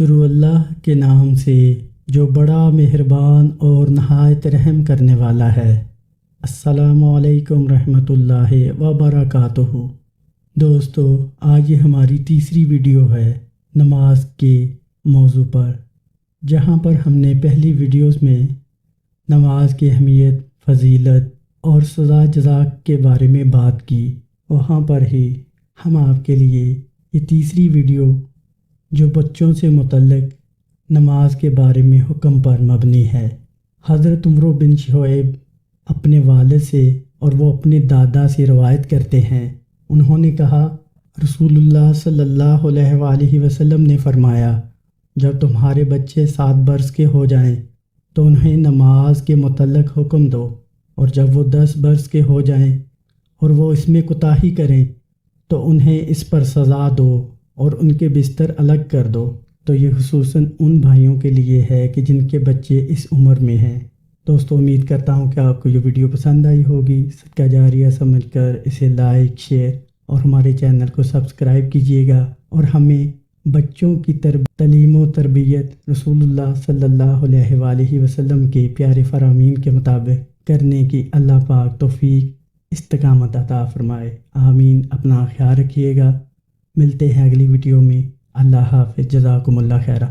شروع اللہ کے نام سے جو بڑا مہربان اور نہایت رحم کرنے والا ہے۔ السلام علیکم رحمۃ اللہ وبرکاتہ۔ دوستو، آج یہ ہماری تیسری ویڈیو ہے نماز کے موضوع پر، جہاں پر ہم نے پہلی ویڈیوز میں نماز کی اہمیت، فضیلت اور سزا جزا کے بارے میں بات کی۔ وہاں پر ہی ہم آپ کے لیے یہ تیسری ویڈیو جو بچوں سے متعلق نماز کے بارے میں حکم پر مبنی ہے۔ حضرت عمرو بن شعیب اپنے والد سے اور وہ اپنے دادا سے روایت کرتے ہیں، انہوں نے کہا رسول اللہ صلی اللہ علیہ وآلہ وسلم نے فرمایا، جب تمہارے بچے 7 برس کے ہو جائیں تو انہیں نماز کے متعلق حکم دو، اور جب وہ 10 برس کے ہو جائیں اور وہ اس میں کوتاہی کریں تو انہیں اس پر سزا دو اور ان کے بستر الگ کر دو۔ تو یہ خصوصاً ان بھائیوں کے لیے ہے کہ جن کے بچے اس عمر میں ہیں۔ دوستو، امید کرتا ہوں کہ آپ کو یہ ویڈیو پسند آئی ہوگی۔ صدقہ جاریہ سمجھ کر اسے لائک، شیئر اور ہمارے چینل کو سبسکرائب کیجیے گا، اور ہمیں بچوں کی تعلیم و تربیت رسول اللہ صلی اللہ علیہ وآلہ وسلم کے پیارے فرامین کے مطابق کرنے کی اللہ پاک توفیق استقامت عطا فرمائے۔ آمین۔ اپنا خیال رکھیے گا، ملتے ہیں اگلی ویڈیو میں۔ اللہ حافظ، جزاکم اللہ خیرہ۔